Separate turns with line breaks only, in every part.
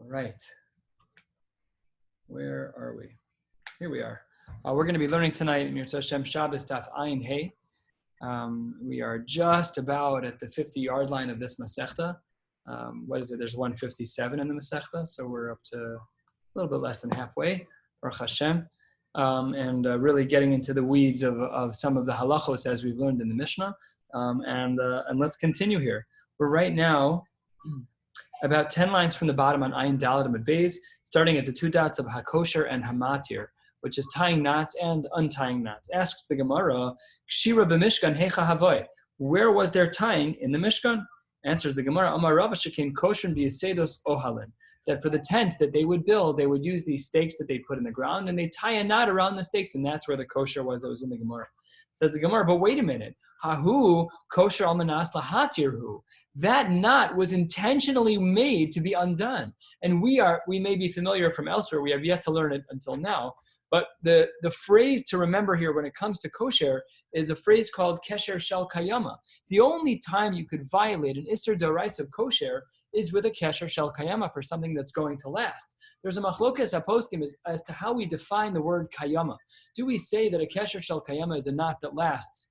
right. Where are we? Here we are. We're going to be learning tonight in Mirza Hashem Shabbos Daf Ayin Hey. We are just about at the 50-yard line of this Masechta. What is it? There's 157 in the Masechta, so we're up to a little bit less than halfway, Baruch Hashem, and really getting into the weeds of some of the halachos as we've learned in the Mishnah. And let's continue here. We're right now about 10 lines from the bottom on Ayin Dalet Amud Beis, starting at the two dots of Hakosher and Hamatir, which is tying knots and untying knots. Asks the Gemara, Kshira b'Mishkan hecha havoy. Where was their tying in the Mishkan? Answers the Gemara, Amar Rava shekin kosher b'yisedos ohalin. That for the tent that they would build, they would use these stakes that they put in the ground, and they tie a knot around the stakes, and that's where the kosher was that was in the Gemara. Says the Gemara, but wait a minute. Hahu kosher almanas lahatirhu. That knot was intentionally made to be undone. And we may be familiar from elsewhere. We have yet to learn it until now. But the phrase to remember here when it comes to kosher is a phrase called kesher shel kayama. The only time you could violate an isser d'oraisa of kosher is with a kesher shel kayama for something that's going to last. There's a machlokas aposkim as to how we define the word kayama. Do we say that a kesher shel kayama is a knot that lasts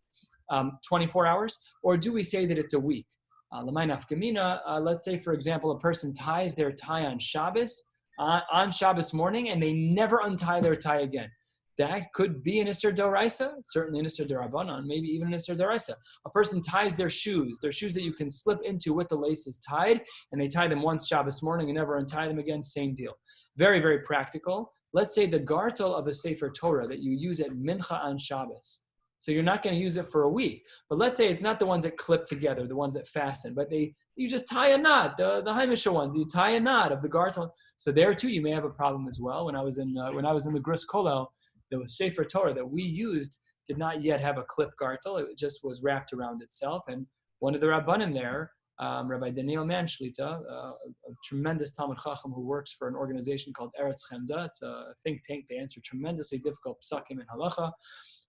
24 hours, or do we say that it's a week? Let's say, for example, a person ties their tie on Shabbos, on Shabbos morning, and they never untie their tie again. That could be an Isser D'Oraisa, certainly an Isser D'Rabbanan, maybe even an Isser D'Oraisa. A person ties their shoes that you can slip into with the laces tied, and they tie them once Shabbos morning and never untie them again, same deal. Very, very practical. Let's say the gartel of a Sefer Torah that you use at Mincha on Shabbos. So you're not going to use it for a week. But let's say it's not the ones that clip together, the ones that fasten, but you just tie a knot, the Haimisha ones, you tie a knot of the gartel. So there too, you may have a problem as well. When I was in the Gris Kollel, the Sefer Torah that we used did not yet have a clip gartel. It just was wrapped around itself. And one of the Rabbanim there, Rabbi Daniel Manshlita, a tremendous Talmud Chacham who works for an organization called Eretz Chemda. It's a think tank. They answer tremendously difficult psakim and halacha.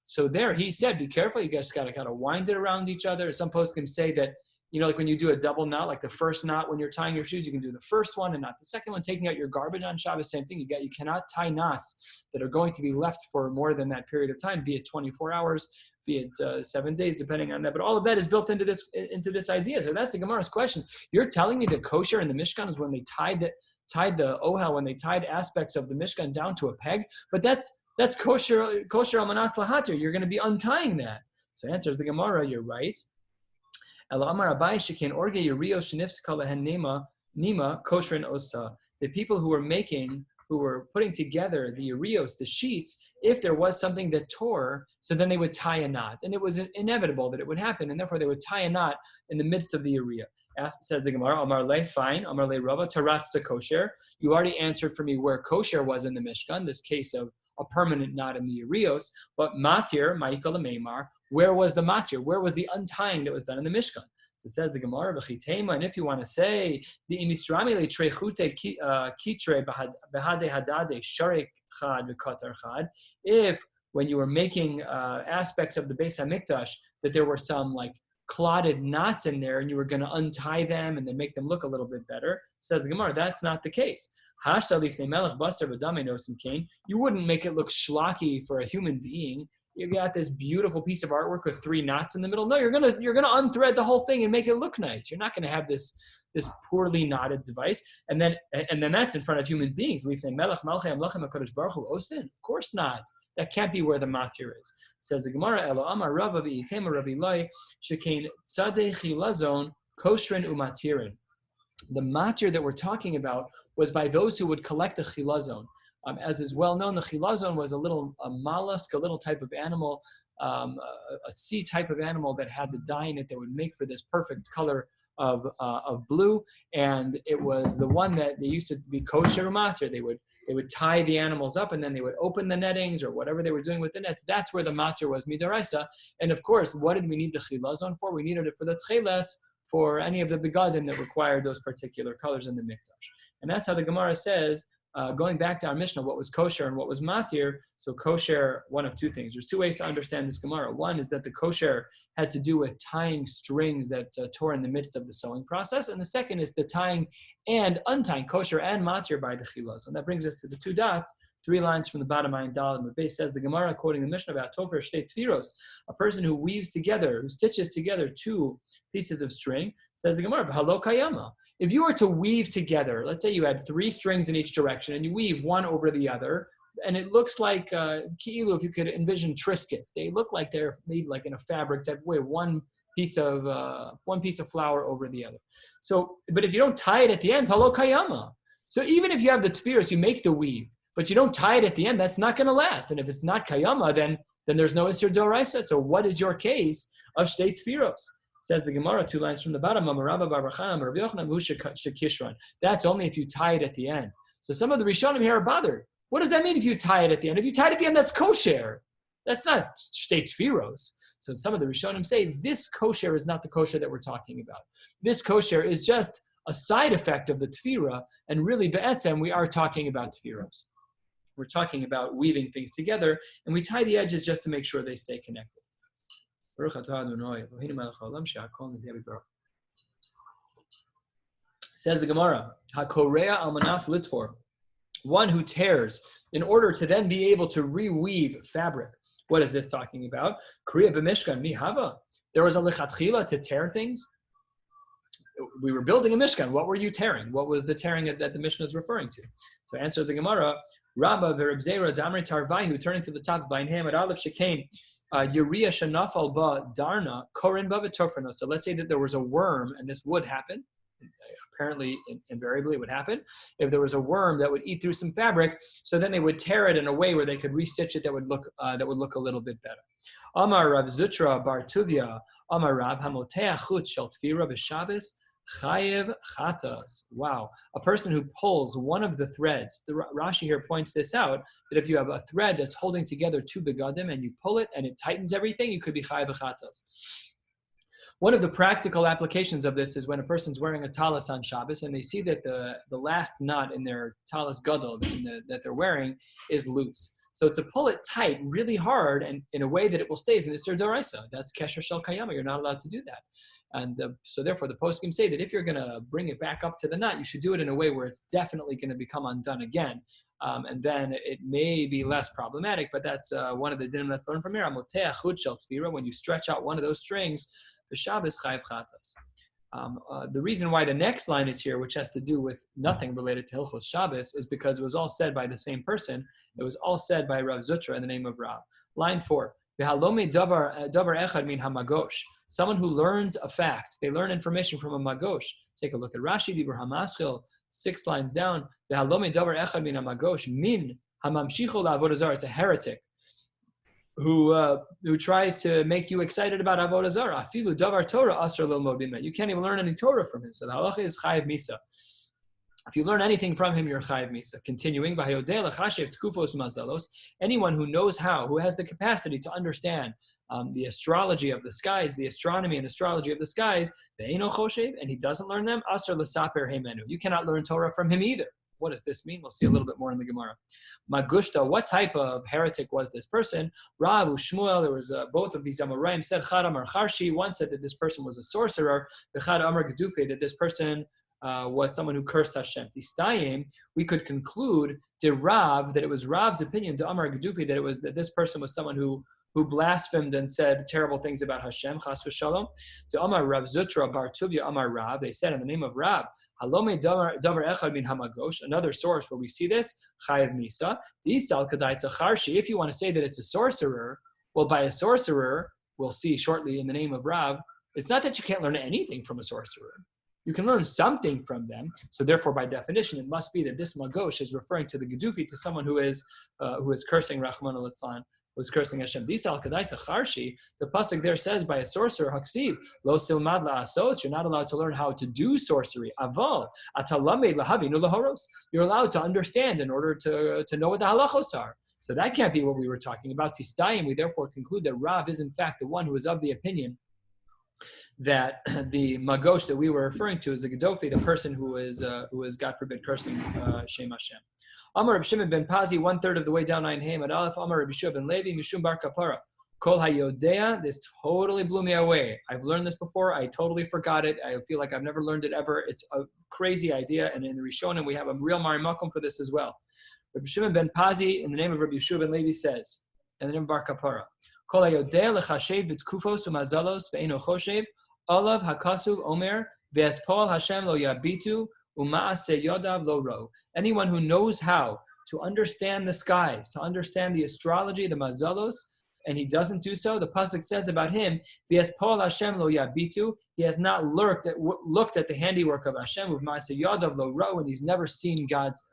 So there, he said, be careful. You guys got to kind of wind it around each other. Some posts can say that, like when you do a double knot, like the first knot when you're tying your shoes, you can do the first one and not the second one. Taking out your garbage on Shabbos, same thing. You cannot tie knots that are going to be left for more than that period of time, be it 24 hours, be it 7 days, depending on that. But all of that is built into this idea. So that's the Gemara's question. You're telling me the kosher in the Mishkan is when they tied the ohel, when they tied aspects of the Mishkan down to a peg, but that's kosher almanas lahatir. You're going to be untying that. So answers the Gemara, you're right. The people who were putting together the urios, the sheets, if there was something that tore, so then they would tie a knot. And it was inevitable that it would happen, and therefore they would tie a knot in the midst of the uria. Says the Gemara, Amar le, fine, Amar le Rava, taratz to kosher. You already answered for me where kosher was in the Mishkan, this case of a permanent knot in the urios, but matir, ma'ikal meimar, where was the matir? Where was the untying that was done in the Mishkan? So it says the Gemara, v'chitema, and if you want to say, the imisrami le trechute kitre behade hadade sharek chad v'katar chad, if when you were making aspects of the Beis HaMikdash, that there were some like clotted knots in there and you were going to untie them and then make them look a little bit better, says the Gemara, that's not the case. You wouldn't make it look schlocky for a human being. You got this beautiful piece of artwork with 3 knots in the middle. No, you're gonna unthread the whole thing and make it look nice. You're not gonna have this poorly knotted device, and then that's in front of human beings. Of course not. That can't be where the matir is. Says the Gemara, Elo Amar Rava v'Yitema Rabbi Loi shekein tzadei chilazon koshrin umatirin. The matir that we're talking about was by those who would collect the chilazon. As is well known, the chilazon was a mollusk, a little type of animal, a sea type of animal that had the dye in it that would make for this perfect color of blue. And it was the one that they used to be kosher matir. They would tie the animals up and then they would open the nettings or whatever they were doing with the nets. That's where the matir was midaraisa. And of course, what did we need the chilazon for? We needed it for the tcheles, for any of the begadim that required those particular colors in the mikdash. And that's how the Gemara says going back to our Mishnah, what was kosher and what was matir. So kosher, one of two things. There's two ways to understand this Gemara. One is that the kosher had to do with tying strings that tore in the midst of the sewing process. And the second is the tying and untying, kosher and matir by the chilos. And that brings us to the two dots, 3 lines from the bottom line. Dal and Rabbi says the Gemara, quoting the Mishnah about Tofer Shtei Tfiros, a person who weaves together, who stitches together 2 pieces of string, says the Gemara, Halo Kayama. If you were to weave together, let's say you had 3 strings in each direction and you weave one over the other, and it looks like, Ki'ilu, if you could envision Triscuits, they look like they're made like in a fabric type way, one piece of flour over the other. So, but if you don't tie it at the end, Halo Kayama. So even if you have the Tfiros, you make the weave, but you don't tie it at the end, that's not going to last. And if it's not Kayama, then there's no Isser Doraisa. So what is your case of Shtei Tfiros? Says the Gemara, 2 lines from the bottom, that's only if you tie it at the end. So some of the Rishonim here are bothered. What does that mean if you tie it at the end? If you tie it at the end, that's kosher. That's not Shtei Tfiros. So some of the Rishonim say this kosher is not the kosher that we're talking about. This kosher is just a side effect of the Tfira, and really, be'etzem, we are talking about Tfiros. We're talking about weaving things together, and we tie the edges just to make sure they stay connected. Says the Gemara, HaKorea almanaf litfor, one who tears in order to then be able to reweave fabric. What is this talking about? Kriya b'mishkan mihava. There was a lichatchila to tear things. We were building a Mishkan. What were you tearing? What was the tearing that the Mishnah is referring to? So answer the Gemara, Rabba v'Reb damri tarvaihu, turning to the top of Bain Hamad Aleph Shekain, Yuriya shanafal ba darna korin ba v'tofrano. So let's say that there was a worm, and this would happen. Apparently, invariably, it would happen. If there was a worm that would eat through some fabric, so then they would tear it in a way where they could restitch it that would look a little bit better. Amar Rav Zutra bar Tuvia, Amar Rav hamotea chut shel tfira b'Shabbos chayev chatas. Wow, a person who pulls one of the threads. The Rashi here points this out, that if you have a thread that's holding together 2 begadim and you pull it and it tightens everything, you could be chayev chatas. One of the practical applications of this is when a person's wearing a talis on Shabbos and they see that the last knot in their talis gadol that they're wearing is loose. So to pull it tight really hard and in a way that it will stay is an Isser Doraisa. That's Kesher Shel Kayama. You're not allowed to do that. And so therefore the poskim say that if you're going to bring it back up to the knot, you should do it in a way where it's definitely going to become undone again. And then it may be less problematic, but that's one of the dinim that's learned from here. Amotea chud shel tfira, when you stretch out one of those strings, the Shabbos chayev chatas. The reason why the next line is here, which has to do with nothing related to Hilchos Shabbos, is because it was all said by the same person. It was all said by Rav Zutra in the name of Rav. Line 4. V'halome davar echad min hamagosh. Someone who learns a fact, they learn information from a magosh. Take a look at Rashi, Dibur Hamaschil, 6 lines down. V'halome davar echad min hamagosh min hamamshicho la'avodah zarah. It's a heretic who tries to make you excited about avodah zarah. Afilu davar Torah asar lilmod bimeh. You can't even learn any Torah from him. So the halacha is chayev misa. If you learn anything from him, you're chayev misa. Continuing, anyone who knows how, who has the capacity to understand the astrology of the skies, the astronomy and astrology of the skies, and he doesn't learn them, asar l'saper heimenu. You cannot learn Torah from him either. What does this mean? We'll see a little bit more in the Gemara. Magushta, what type of heretic was this person? Rav Shmuel, there was both of these Amoraim said, Chad Amar Charshi, one said that this person was a sorcerer, the Chad Amar Gedufe, that this person was someone who cursed Hashem. Tistayim, we could conclude to Rav, that it was Rav's opinion, to Amar Gedufe, that this person was someone who blasphemed and said terrible things about Hashem, chas v'shalom. To Amar Rav Zutra bar Tuvia Amar Rav, they said in the name of Rav, Halome davar echad min hamagosh, another source where we see this, chayev misa. D'isal kadai tacharshi. If you want to say that it's a sorcerer, well, by a sorcerer, we'll see shortly in the name of Rav, it's not that you can't learn anything from a sorcerer. You can learn something from them. So therefore, by definition, it must be that this magosh is referring to the gedufi, to someone who is cursing Rahman al-Islam, was cursing Hashem. Disal kadai tacharshi. The pasuk there says by a sorcerer, haksiv lo silmad la'asos. You're not allowed to learn how to do sorcery. Aval atalamed lahavinu lahoros. You're allowed to understand in order to know what the halachos are. So that can't be what we were talking about. Tistayim. We therefore conclude that Rav is in fact the one who is of the opinion that the magosh that we were referring to is the Gedofi, the person who is God forbid cursing Shem Hashem. Amar Reb Shimon ben Pazi, 1/3 of the way down Ein Haim at Aleph. Amar Reb Yeshua ben Levi, Mishum Bar Kapara. Kol Hayodea. This totally blew me away. I've learned this before. I totally forgot it. I feel like I've never learned it ever. It's a crazy idea, and in the Rishonim we have a real Marimakom for this as well. Reb Shimon ben Pazi, in the name of Reb Yeshua ben Levi, says, in the name of Bar Kapara, Kol Hayodea lechashev b'tkufos u'mazalos ve'eno choshev olav hakasuv omer ve'espol Hashem lo yabitu. Anyone who knows how to understand the skies, to understand the astrology, the mazalos, and he doesn't do so, the pasuk says about him, he has not looked at the handiwork of Hashem, and he's never seen God's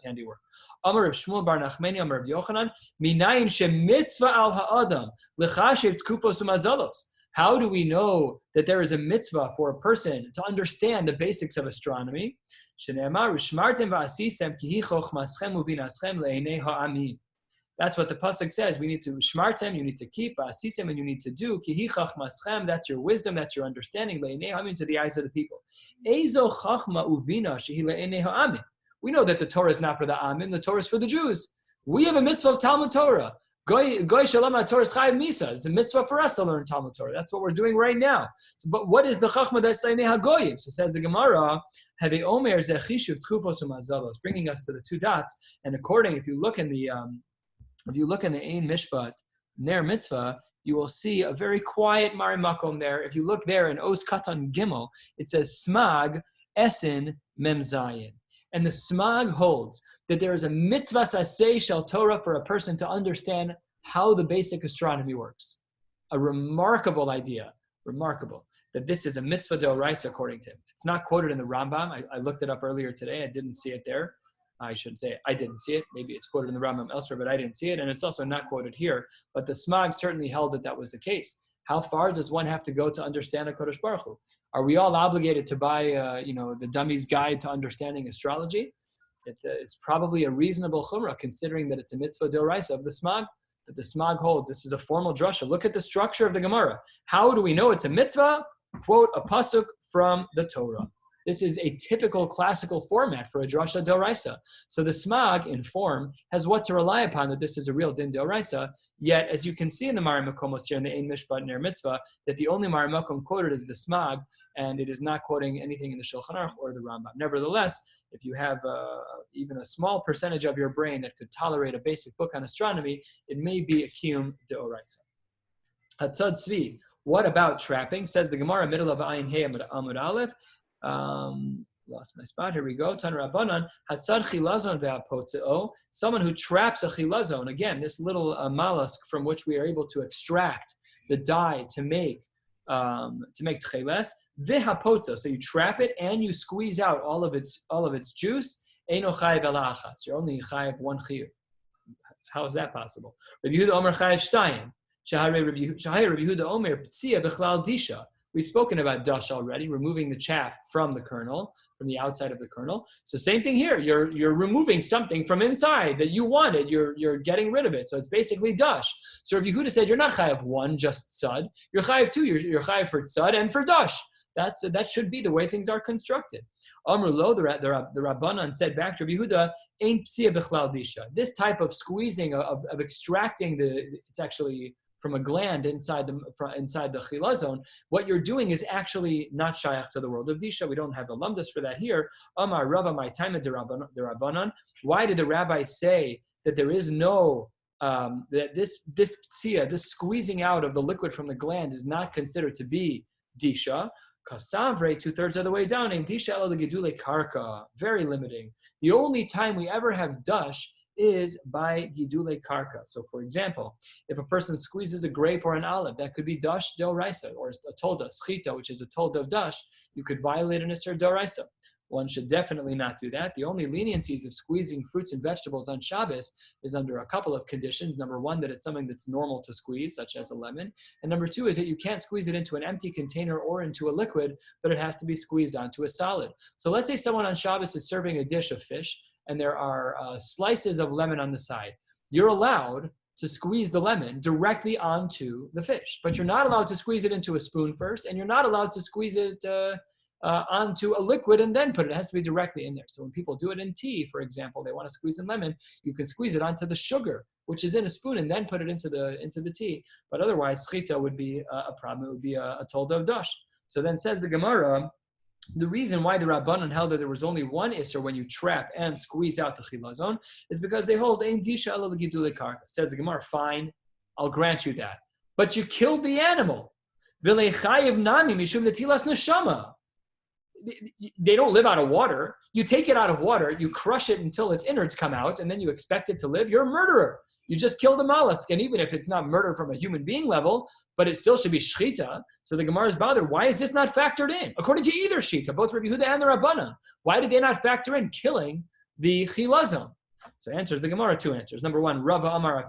handiwork. Amar Reb Shmuel bar Nachmani, Amar Reb Yochanan, minayin shemitzvah al ha'adam l'chashev tkufos u'mazalos. How do we know that there is a mitzvah for a person to understand the basics of astronomy? That's what the pasuk says. We need to shmartem, you need to keep, va'asisem, and you need to do. Kihi chachmaschem, that's your wisdom, that's your understanding, le'enei ha'amin, to the eyes of the people. Eizo chachma uvina shehi le'enei ha'amin. We know that the Torah is not for the Amin, the Torah is for the Jews. We have a mitzvah of Talmud Torah. Goy Shalom Torah is Chayav Misa. It's a mitzvah for us to learn Talmud Torah. That's what we're doing right now. So, but what is the Chachma that's Leinei HaGoyim? So says the Gemara, Have Omer Zechishuv Tkufos Umazalos, bringing us to the two dots. And according, if you look in the Ein Mishpat Ner Mitzvah, you will see a very quiet Mari Makom there. If you look there in Os Katan Gimel, it says Smag Esin Mem Zayin. And the Smag holds that there is a mitzvah saseh shel Torah for a person to understand how the basic astronomy works. A remarkable idea, that this is a mitzvah d'oraisa according to him. It's not quoted in the Rambam. I looked it up earlier today. I didn't see it there. I should say I didn't see it. Maybe it's quoted in the Rambam elsewhere, but I didn't see it. And it's also not quoted here. But the Smag certainly held that was the case. How far does one have to go to understand a Kodesh Baruch Hu? Are we all obligated to buy, the Dummy's Guide to Understanding Astrology? It's probably a reasonable chumrah, considering that it's a mitzvah d'oraisa of the Smag, that the Smag holds. This is a formal drasha. Look at the structure of the Gemara. How do we know it's a mitzvah? Quote a pasuk from the Torah. This is a typical classical format for a drasha d'oraisa. So the Smag, in form, has what to rely upon, that this is a real din d'oraisa. Yet, as you can see in the Mari Makomos here in the Ein Mishpat Ner Mitzvah, that the only Mari Makom quoted is the Smag, and it is not quoting anything in the Shulchan Aruch or the Rambam. Nevertheless, if you have even a small percentage of your brain that could tolerate a basic book on astronomy, it may be a kiyum d'oraisa. Hatzad Tzvi. What about trapping? Says the Gemara, middle of Ayin Hey Amud Aleph. Lost my spot. Here we go. Tan Rabbanan, Hatzad Chilazon ve'apotzeo. Someone who traps a chilazon. Again, this little mollusk from which we are able to extract the dye to make tcheles. Ve'hapotzo. So you trap it and you squeeze out all of its juice. Eino chayiv ela achas. You're only chayiv one chiyuv. How is that possible? Rabbi Yehuda Omer chayiv shtayim. Shahari Rabbi Yehuda Omer p'tzia b'chlal disha. We've spoken about dash already, removing the chaff from the kernel, from the outside of the kernel. So same thing here. You're removing something from inside that you wanted. You're getting rid of it. So it's basically dash. So Rabbi Yehuda said, you're not chayav one, just tzad. You're chayav two. You're chayav for tzad and for dash. That should be the way things are constructed. Amru lo, the Rabbanan said back to Rabbi Yehuda, ein psia b'chlal disha. This type of squeezing, of extracting it's actually from a gland inside the chilazon, what you're doing is actually not shayach to the world of disha. We don't have the lumdus for that here. Amar Rava my time de Rabbanan. Why did the rabbis say that there is no that this psia, this squeezing out of the liquid from the gland, is not considered to be disha? Kasavre, 2/3 of the way down, in disha elo legedule karka, very limiting. The only time we ever have dash is by gidule karka. So for example, if a person squeezes a grape or an olive, that could be dash d'oraisa, or a tolda, schita, which is a tolda of dash, you could violate an isser d'oraisa. One should definitely not do that. The only leniencies of squeezing fruits and vegetables on Shabbos is under a couple of conditions. Number one, that it's something that's normal to squeeze, such as a lemon. And number two is that you can't squeeze it into an empty container or into a liquid, but it has to be squeezed onto a solid. So let's say someone on Shabbos is serving a dish of fish, and there are slices of lemon on the side. You're allowed to squeeze the lemon directly onto the fish. But you're not allowed to squeeze it into a spoon first, and you're not allowed to squeeze it onto a liquid and then put it. It has to be directly in there. So when people do it in tea, for example, they want to squeeze in lemon, you can squeeze it onto the sugar, which is in a spoon, and then put it into the tea. But otherwise, schita would be a problem. It would be a tolda of dash. So then says the Gemara, the reason why the Rabbanan held that there was only one isser when you trap and squeeze out the chilazon is because they hold ein disha ela l'gidulei karka. Says the Gemara, fine, I'll grant you that. But you killed the animal. V'lei chayev nami mishum netilas neshama. They don't live out of water. You take it out of water, you crush it until its innards come out, and then you expect it to live. You're a murderer. You just killed a mollusk. And even if it's not murder from a human being level, but it still should be shchita. So the Gemara is bothered. Why is this not factored in? According to either shita, both Rabbi Yehuda and the Rabbanan, why did they not factor in killing the chilazon? So answers the Gemara, two answers. Number one, Rava Amar,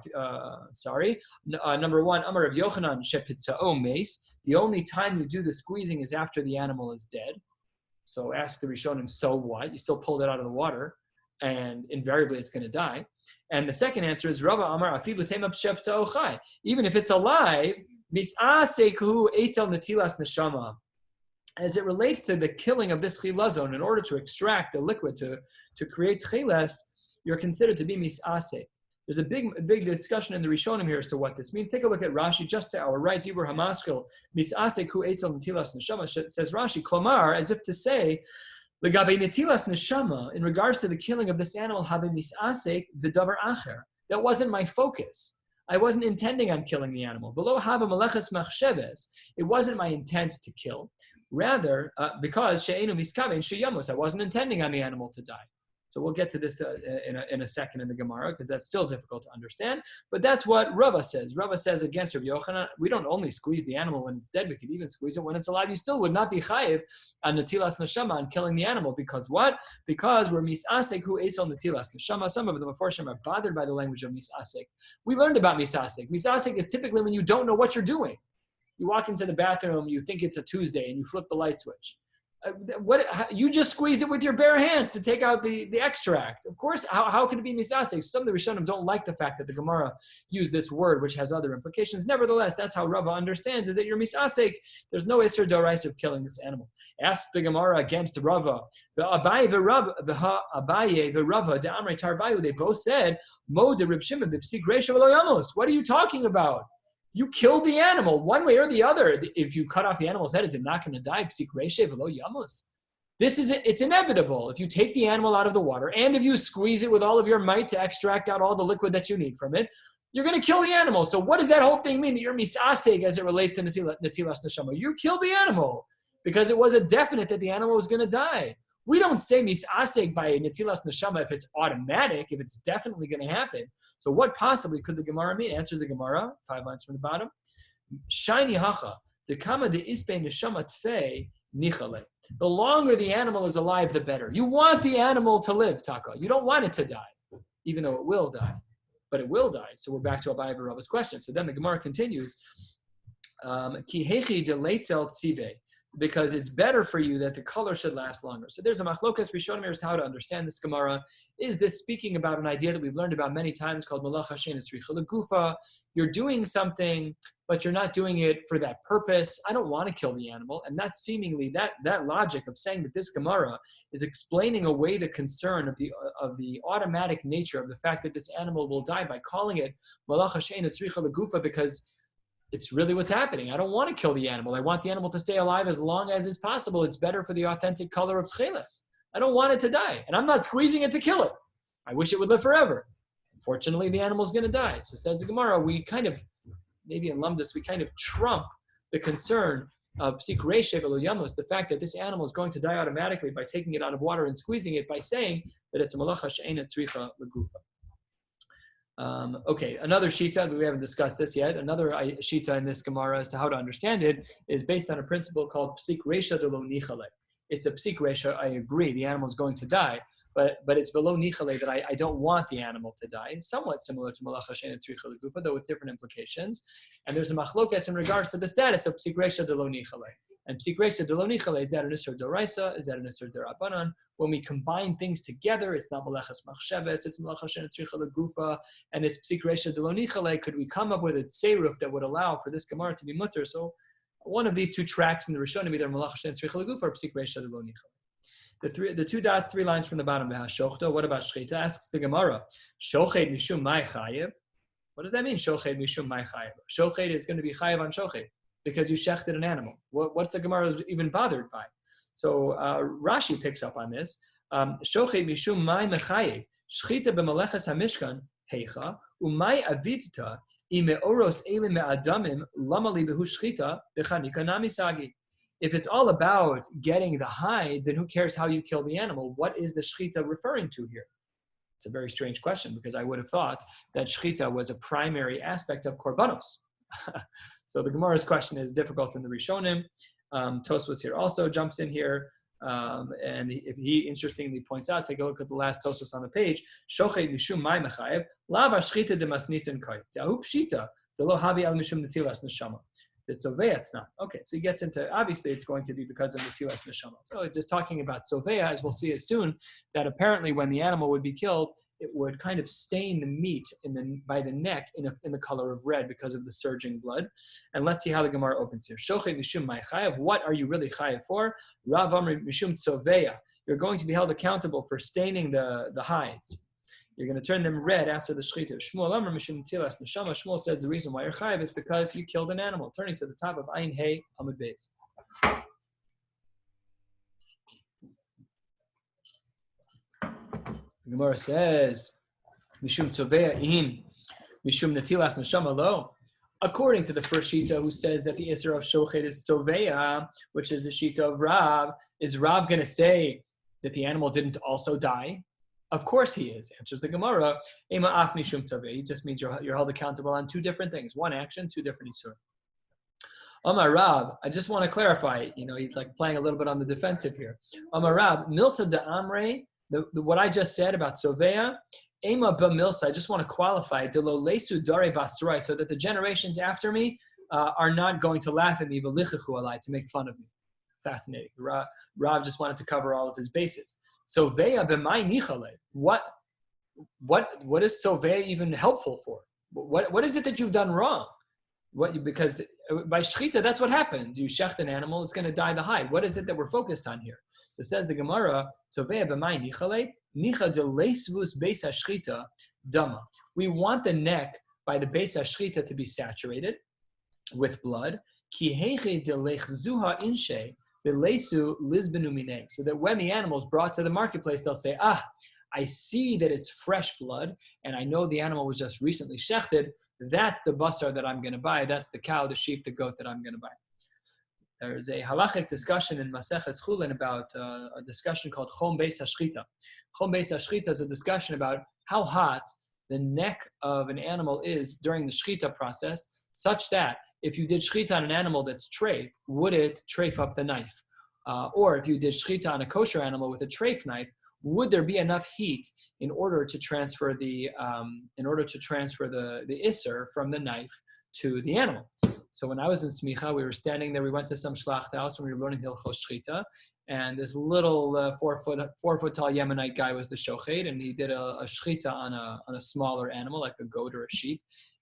number one, Amar of Yochanan shepitzao meis. The only time you do the squeezing is after the animal is dead. So ask the Rishonim, so what? You still pulled it out of the water, and invariably it's going to die. And the second answer is Rava Amar afilu temap shepitzao chai. Even if it's alive, mis'aseku eitel netilas neshama. As it relates to the killing of this chilazon, in order to extract the liquid to create chilas, you're considered to be mis'asek. There's a big discussion in the Rishonim here as to what this means. Take a look at Rashi, just to our right, Dibur Hamaskil, mis'asek hu eitzel netilas neshama, says Rashi, klomar, as if to say, legabe netilas neshama, in regards to the killing of this animal, habe mis'asek v'davar acher. That wasn't my focus. I wasn't intending on killing the animal. V'lo habe meleches machsheves. It wasn't my intent to kill. Rather, because she'enu miskaven sheyamos, I wasn't intending on the animal to die. So we'll get to this in a second in the Gemara, because that's still difficult to understand. But that's what Rava says. Rava says against Rabbi Yochanan, we don't only squeeze the animal when it's dead, we could even squeeze it when it's alive. You still would not be chayiv on netilas neshama, on killing the animal. Because what? Because we're misasek hu esel netilas neshama. Some of the Mefarshim are bothered by the language of misasek. We learned about misasek. Misasek is typically when you don't know what you're doing. You walk into the bathroom, you think it's a Tuesday, and you flip the light switch. You just squeezed it with your bare hands to take out the extract. Of course, how can it be misasek? Some of the Rishonim don't like the fact that the Gemara used this word, which has other implications. Nevertheless, that's how Rava understands, is that you're misasek. There's no Isser Dorais of killing this animal. Ask the Gemara against Rava. The Abaye the Rava, the Amrei Tarbayu, they both said, Mo de Reb Shimon b'psik reisha v'lo yamos. What are you talking about? You killed the animal one way or the other. If you cut off the animal's head, is it not going to die? Psik reisha v'lo yamos. It's inevitable. If you take the animal out of the water and if you squeeze it with all of your might to extract out all the liquid that you need from it, you're going to kill the animal. So what does that whole thing mean that you're misasek as it relates to netilas neshama? You killed the animal because it was a definite that the animal was going to die. We don't say misasek by netilas neshama if it's automatic, if it's definitely going to happen. So what possibly could the Gemara mean? Answers the Gemara, 5 lines from the bottom. Shiny hacha, dekama de ispe neshama tfei nichale. The longer the animal is alive, the better. You want the animal to live, Taka. You don't want it to die, even though it will die. But it will die. So we're back to Abaye Rava's question. So then the Gemara continues, ki hechi de leitzel tzive, because it's better for you that the color should last longer. So there's a machlokas rishonim here as to how to understand this Gemara. Is this speaking about an idea that we've learned about many times called malacha she'eina tzricha legufa? You're doing something, but you're not doing it for that purpose. I don't want to kill the animal. And that's seemingly, that logic of saying that this Gemara is explaining away the concern of the automatic nature of the fact that this animal will die by calling it malacha she'eina tzricha legufa, because it's really what's happening. I don't want to kill the animal. I want the animal to stay alive as long as is possible. It's better for the authentic color of tcheles. I don't want it to die. And I'm not squeezing it to kill it. I wish it would live forever. Unfortunately, the animal's going to die. So says the Gemara, we kind of, maybe in Lumdus, we kind of trump the concern of psik reisha v'lo yamos, the fact that this animal is going to die automatically by taking it out of water and squeezing it, by saying that it's a malacha she'eina tzricha legufa. Okay, another shita, we haven't discussed this yet. Another shita in this Gemara as to how to understand it is based on a principle called psik reisha de lo nichale. It's a psik reisha, I agree, the animal is going to die, but it's velo nichale that I don't want the animal to die. It's somewhat similar to malacha she'eina tzricha legufa, though with different implications. And there's a machlokas in regards to the status of psik reisha de lo nichale. And psik reisha delo nichale, is that an isur d'oraisa? Is that an isur d'rabanan? When we combine things together, it's not meleches machsheves, it's melecha shenetzricha legufa, and it's psik reisha delo nichale. Could we come up with a tseiruf that would allow for this gemara to be mutter? So one of these two tracks in the Rishonim, either melecha shenetzricha legufa or psik reisha delo nichale. The two dots, 3 lines from the bottom. What about shchita? Asks the Gemara. Shochet mishum mai chayev. What does that mean? Shochet mishum mai chayev. Shochet is going to be chayev on shochet because you shechted an animal. What's the Gemara even bothered by? So Rashi picks up on this. Shochet mishum mai mechayev. Shchita b'maleches hamishkan heicha umay avidta imeoros elim me'adamim lamali behu shchita b'chanika nami sagi. If it's all about getting the hides, then who cares how you kill the animal? What is the shechita referring to here? It's a very strange question because I would have thought that shechita was a primary aspect of korbanos. So the Gemara's question is difficult in the Rishonim. Tosfos here also jumps in here. And if he interestingly points out, take a look at the last Tosfos on the page. Shochet mishum mai mechayev, lava shechita de masnisen kai. Ta'hu pshita, de lo havi al mishum netilas neshama. That Sovea, it's not. Okay, so he gets into, obviously it's going to be because of the Tilas Neshama. So just talking about Sovea, as we'll see it soon, that apparently when the animal would be killed, it would kind of stain the meat by the neck in the color of red because of the surging blood. And let's see how the Gemara opens here. Shochet mishum mai chayav. What are you really chayav for? Rav Amri mishum Sovea. You're going to be held accountable for staining the hides. You're going to turn them red after the shechita. Shmuel says the reason why you're chayav is because you killed an animal. Turning to the top of Ayin Hey Amud Beis. The Gemara says, Mishum tzovea in Mishum netilas neshama lo. According to the first shita, who says that the isser of shochet is tzovea, which is the shita of Rav, is Rav going to say that the animal didn't also die? Of course he is, answers the Gemara. Ema af mishum tzaveh. It just means you're held accountable on two different things. One action, two different isur. Amar Rab, I just want to clarify, he's like playing a little bit on the defensive here. Amar Rab, milsa de amre, what I just said about tzovea, ema ba milsa, I just want to qualify, de lo lesu dare basturai, so that the generations after me are not going to laugh at me, v'lichachu alai, to make fun of me. Fascinating. Rav just wanted to cover all of his bases. Sovea b'mai nichale. What is Sovea even helpful for? What is it that you've done wrong? Because by shechita, that's what happens. You shecht an animal, it's going to die the hide. What is it that we're focused on here? So says the Gemara, Sovea b'mai nichale, nicha de leisvus beis hashchita dama. We want the neck by the beis hashchita to be saturated with blood. Ki heiche de lechzuha inshe. So that when the animal is brought to the marketplace, they'll say, I see that it's fresh blood, and I know the animal was just recently shechted. That's the basar that I'm going to buy. That's the cow, the sheep, the goat that I'm going to buy. There's a halachic discussion in Maseches Chulin about a discussion called Chom Beis HaShchita. Chom Beis HaShchita is a discussion about how hot the neck of an animal is during the shechita process, such that if you did shechita on an animal that's treif, would it treif up the knife? Or if you did shechita on a kosher animal with a treif knife, would there be enough heat in order to transfer the isser from the knife to the animal? So when I was in Smicha, we were standing there. We went to some shlacht house and we were learning Hilchos Shechita, and this little 4 foot tall Yemenite guy was the shochet, and he did a shechita on a smaller animal like a goat or a sheep.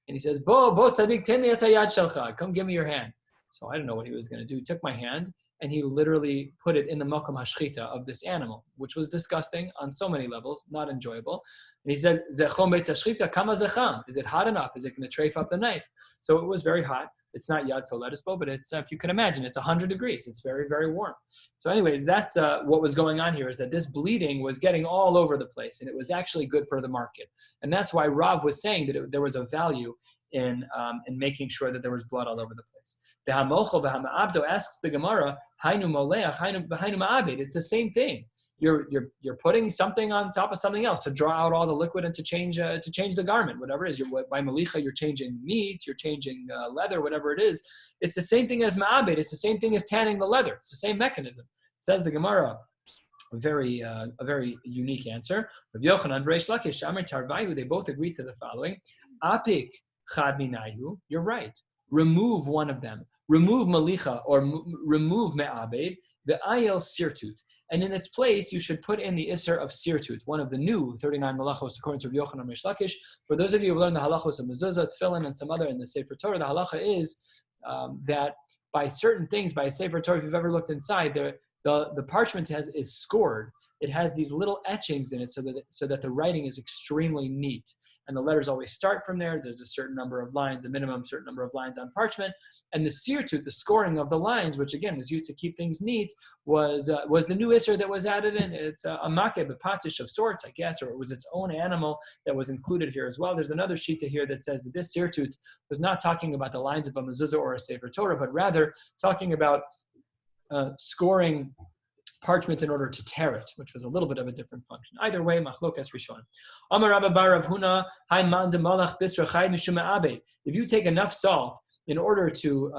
And he says, Bo tzaddik teni et hayad shelcha. Come give me your hand. So I didn't know what he was going to do. He took my hand and he literally put it in the makom hashchita of this animal, which was disgusting on so many levels, not enjoyable. And he said, Zechom beit hashchita kama zecham. Is it hot enough? Is it going to treif up the knife? So it was very hot. It's not yad so lettuce, but it's, if you can imagine, it's 100 degrees. It's very, very warm. So anyways, that's what was going on here, is that this bleeding was getting all over the place, and it was actually good for the market. And that's why Rav was saying that there was a value in making sure that there was blood all over the place. The Hamocho v'Hama'abdo asks the Gemara, Hainu moleach, Hainu ma'abed. It's the same thing. You're putting something on top of something else to draw out all the liquid and to change the garment, whatever it is. By malicha, you're changing meat, you're changing leather, whatever it is. It's the same thing as ma'abed. It's the same thing as tanning the leather. It's the same mechanism. Says the Gemara, a very unique answer. Rav Yochanan and Reish Lakish, Amar Tarvayu, they both agree to the following: Apik chad minayu. You're right. Remove one of them. remove malicha or remove me'abed, the ayel sirtut. And in its place, you should put in the isser of sirtut, one of the new 39 malachos according to Rabbi Yochanan Reish Lakish. For those of you who learned the halachos of mezuzah, tefillin, and some other in the Sefer Torah, the halacha is that by certain things, by a Sefer Torah, if you've ever looked inside, the parchment is scored. It has these little etchings in it so that the writing is extremely neat. And the letters always start from there. There's a certain number of lines, a minimum certain number of lines on parchment. And the sirtut, the scoring of the lines, which again was used to keep things neat, was the new isser that was added in. It's a makeh b'patish of sorts, I guess, or it was its own animal that was included here as well. There's another shita here that says that this sirtut was not talking about the lines of a mezuzah or a Sefer Torah, but rather talking about scoring parchment in order to tear it, which was a little bit of a different function. Either way, machlokas rishon. Amar Rabbi bar Rav Huna, hay man de malach bisra chay mishum me'abed. If you take enough salt in order to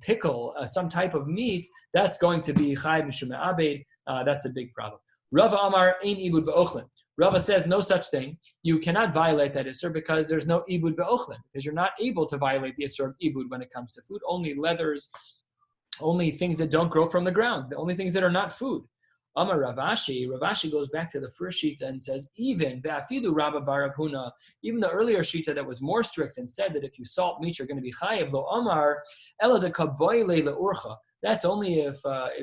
pickle some type of meat, that's going to be chay mishum me'abed. That's a big problem. Rava Amar ein ibud be'ochlin. Rava says no such thing. You cannot violate that isur because there's no ibud be'ochlin, because you're not able to violate the isur of ibud when it comes to food. Only leathers, only things that don't grow from the ground, the only things that are not food. Amar Ravashi goes back to the first shita and says, even ve'afidu Rabba bar Rav Huna, even the earlier shita that was more strict and said that if you salt meat, you're going to be chayev lo Amar ela de kaboyle leurcha. That's only if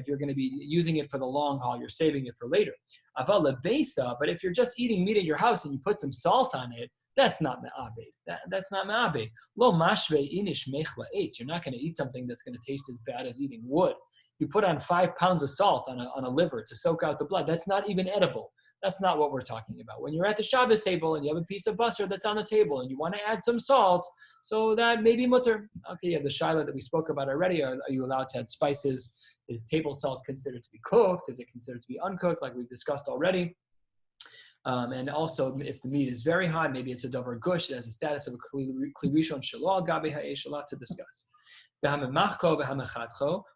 you're going to be using it for the long haul, you're saving it for later. Aval lebesa, but if you're just eating meat at your house and you put some salt on it, that's not me'abed. That's not me'abed. Lo mashve inish mechla eitz. You're not going to eat something that's going to taste as bad as eating wood. You put on 5 pounds of salt on a liver to soak out the blood. That's not even edible. That's not what we're talking about. When you're at the Shabbos table and you have a piece of butter that's on the table and you want to add some salt, so that may be mutter. Okay, you have the shaila that we spoke about already. Are you allowed to add spices? Is table salt considered to be cooked? Is it considered to be uncooked, like we've discussed already? And also, if the meat is very hot, maybe it's a davar gush. It has the status of a klirishon shalal gabe ha'esh, a lot to discuss.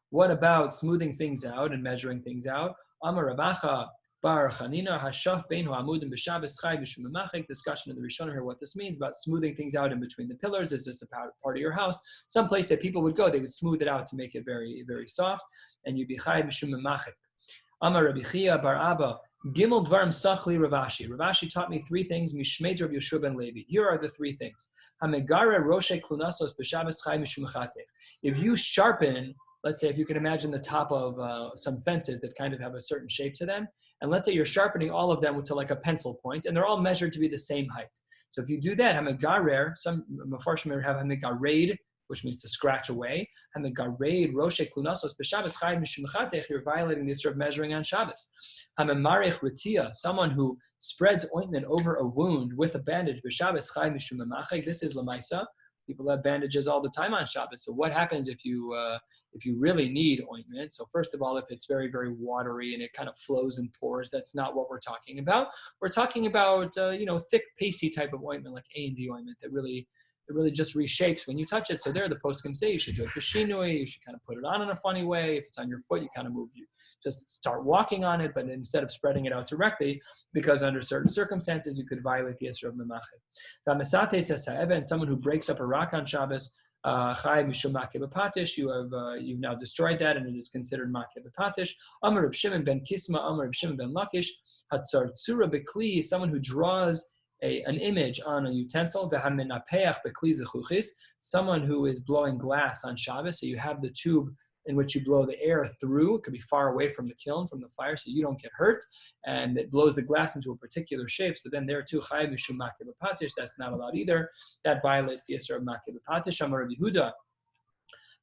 What about smoothing things out and measuring things out? Amar Rabacha bar Chanina hashaf bein ha'amudim b'Shabbos chay b'shum memachek. Discussion in the Rishonim here what this means about smoothing things out in between the pillars. Is this a part of your house? Some place that people would go, they would smooth it out to make it very, very soft, and you'd be chay b'shum memachek. Amar Rabbi Chia bar Abba. Gimel Dvarim Sachli Ravashi. Ravashi taught me 3 things. Mishmeit Rav Yeshua ben Levi. Here are the 3 things. Hamegara Roshe Klunasos b'Shabbos Chay Mishum Chatech. If you sharpen, let's say, if you can imagine the top of some fences that kind of have a certain shape to them, and let's say you're sharpening all of them to like a pencil point, and they're all measured to be the same height. So if you do that, Hamegarer, some Mefarshim have Hamegared, which means to scratch away. And the gareid roshe klunasos b'Shabbos chayv mishum chatech, you're violating the issue of measuring on Shabbos. Hamemarich ritia, someone who spreads ointment over a wound with a bandage b'Shabbos chayv mishum memachek. This is lamaisa. People have bandages all the time on Shabbos. So what happens if you really need ointment? So first of all, if it's very, very watery and it kind of flows and pours, that's not what we're talking about. We're talking about thick, pasty type of ointment like A&D ointment that really just reshapes when you touch it. So there, the poskim say you should do it kashinui, you should kind of put it on in a funny way. If it's on your foot, you kind of just start walking on it, but instead of spreading it out directly, because under certain circumstances, you could violate the Yisra of Memachet. And someone who breaks up a rock on Shabbos, you've now destroyed that, and it is considered makeh b'patish. Amar Reb Shimon ben Kisma, Amar Reb Shimon ben Lakish, hatzar tzura bekli, someone who draws an image on a utensil, someone who is blowing glass on Shabbos, so you have the tube in which you blow the air through. It could be far away from the kiln, from the fire, so you don't get hurt, and it blows the glass into a particular shape. So then there too, chayav mishum makeh b'patish, that's not allowed either. That violates the Yisra of makeh b'patish. Amar Rabbi Yehuda,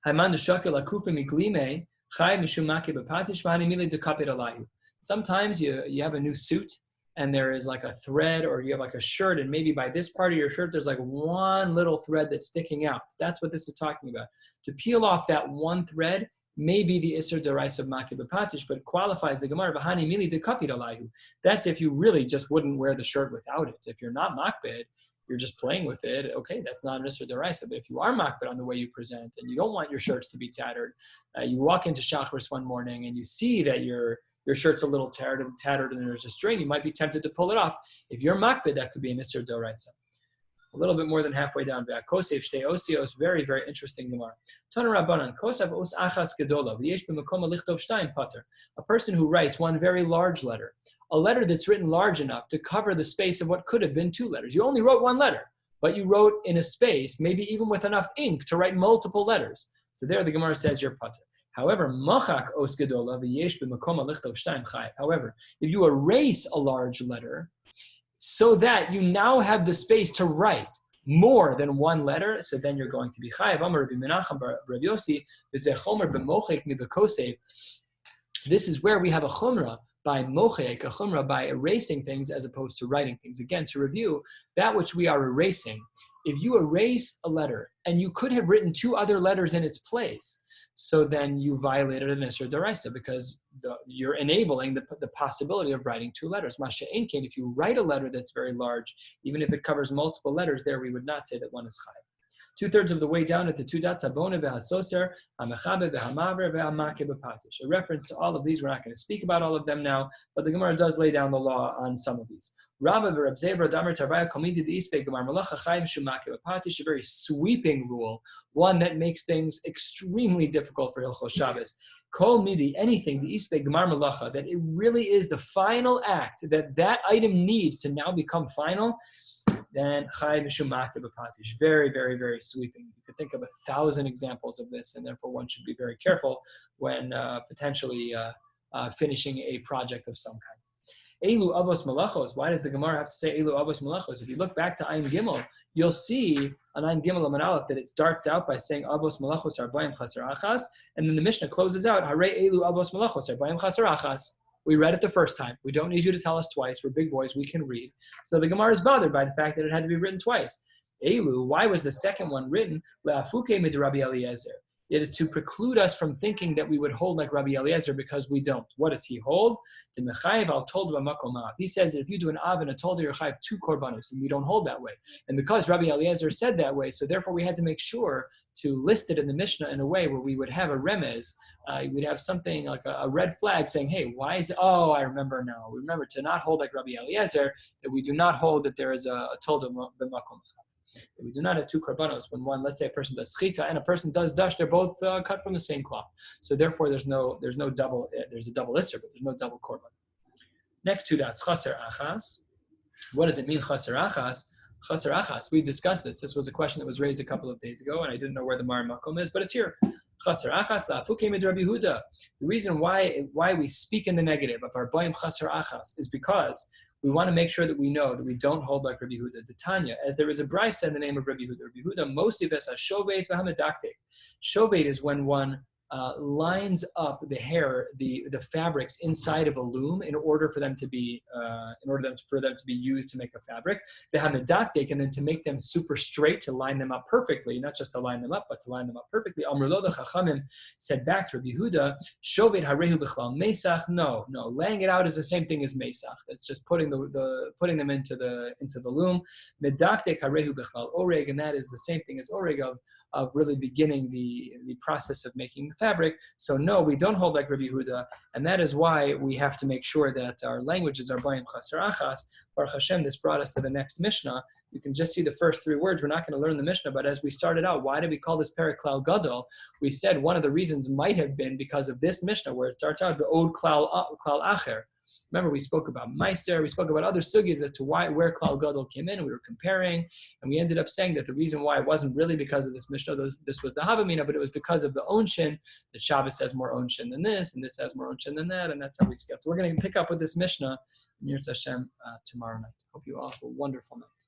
hayman d'shakel akufim iglime, chayav mishum makeh b'patish v'hani mili dekapit alayhu. Sometimes you have a new suit, and there is like a thread, or you have like a shirt, and maybe by this part of your shirt, there's like one little thread that's sticking out. That's what this is talking about. To peel off that one thread may be the Isser D'Oraisa of Makeh b'Patish, but it qualifies the Gemara, V'hani mili dekapit alayhu. That's if you really just wouldn't wear the shirt without it. If you're not makbed, you're just playing with it, okay, that's not an Isser D'Oraisa. But if you are makbed on the way you present, and you don't want your shirts to be tattered, you walk into Shachris one morning, and you see that your shirt's a little tattered and there's a string, you might be tempted to pull it off. If you're makbid, that could be an Isser D'Oraisa. a little bit more than halfway down. Kosef shtei osios, very, very interesting Gemara. Tana Rabbanan, Kosav os achas gedola, v'yesh b'makom lichtov shtayim pater. A person who writes one very large letter, a letter that's written large enough to cover the space of what could have been two letters. You only wrote one letter, but you wrote in a space, maybe even with enough ink to write multiple letters. So there the Gemara says you're pater. However, machak os gedola v'yesh b'makom lichtov shtayim chayav. However, if you erase a large letter so that you now have the space to write more than one letter, so then you're going to be chayav. Amar Rabbi Menachem bar Rabbi Yossi v'zeh chomer b'mochek mi b'kosev. This is where we have a chumrah by mochek, a chumrah by erasing things as opposed to writing things. Again, to review, that which we are erasing, if you erase a letter and you could have written two other letters in its place, so then you violated an Isser D'Oraisa because you're enabling the possibility of writing two letters. Masha Einkein, if you write a letter that's very large, even if it covers multiple letters, there we would not say that one is chayav. 2/3 of the way down at the two dots, habona v'hasoser, hamechabe v'hamaver v'hamake b'patish. A reference to all of these. We're not going to speak about all of them now, but the Gemara does lay down the law on some of these. Rabbi v'Rab Zevra damar tarvaya komidi d'ispe gemar malacha chayim shumake b'patish. A very sweeping rule, one that makes things extremely difficult for Hilchos Shabbos. Kol midi, anything, the ispe gemar malacha, that it really is the final act, that item needs to now become final, then chayim shumake b'patish. Very, very, very sweeping. You could think of 1,000 examples of this, and therefore one should be very careful when potentially finishing a project of some kind. Elu avos malachos. Why does the Gemara have to say Elu avos malachos? If you look back to Ayin Gimel, you'll see on Ayin Gimel Amud Aleph that it starts out by saying avos malachos arbayim chaser achas, and then the Mishnah closes out Hare Elu avos malachos arbayim chaser achas. We read it the first time. We don't need you to tell us twice. We're big boys. We can read. So the Gemara is bothered by the fact that it had to be written twice. Elu. Why was the second one written? Le'afuke mid Rabbi Eliezer. It is to preclude us from thinking that we would hold like Rabbi Eliezer because we don't. What does he hold? He says that if you do an av and a tolda, you're chayav 2 korbanos, and we don't hold that way. And because Rabbi Eliezer said that way, so therefore we had to make sure to list it in the Mishnah in a way where we would have a remez, we'd have something like a red flag saying, hey, why is it? Oh, I remember now. We remember to not hold like Rabbi Eliezer, that we do not hold that there is a tolda b'makom. We do not have 2 korbanos. When one, let's say a person does schita and a person does dash, they're both cut from the same cloth. So therefore, there's a double isser, but there's no double korban. Next 2 dots, chaser achas. What does it mean, chaser achas? Chaser achas. We discussed this. This was a question that was raised a couple of days ago, and I didn't know where the Mar Makom is, but it's here. Chaser achas la'afuke mid Rabbi Huda. The reason why we speak in the negative of our bayim chaser achas is because we want to make sure that we know that we don't hold like Rabbi Huda. The Tanya, as there is a brisa in the name of Rabbi Huda. Rabbi Huda mosiv es hashovet v'hamedaktek. Shovet is when one lines up the hair, the fabrics inside of a loom in order for them to be used to make a fabric. V'hamedaktek, and then to make them super straight, to line them up perfectly, not just to line them up, but to line them up perfectly. Amrlo the Chachamim said back to Rabbi Huda, Shovet harehu b'chlal mesach. No, laying it out is the same thing as mesach. That's just putting them into the loom. Medaktek harehu b'chlal oreg, and that is the same thing as oreg of really beginning the process of making the fabric. So no, we don't hold like Rabbi Huda, and that is why we have to make sure that our languages are bayim chaser achas. Baruch Hashem, this brought us to the next Mishnah. You can just see the first 3 words. We're not going to learn the Mishnah, but as we started out, why did we call this perek klal gadol? We said one of the reasons might have been because of this Mishnah, where it starts out the od klal acher. Remember, we spoke about Meiser, we spoke about other sugyas as to where Klal Gadol came in, and we were comparing, and we ended up saying that the reason why it wasn't really because of this Mishnah, this was the Havamina, but it was because of the Onshin, that Shabbos has more Onshin than this, and this has more Onshin than that, and that's how we scale. So we're going to pick up with this Mishnah, Mir Hashem, tomorrow night. Hope you all have a wonderful night.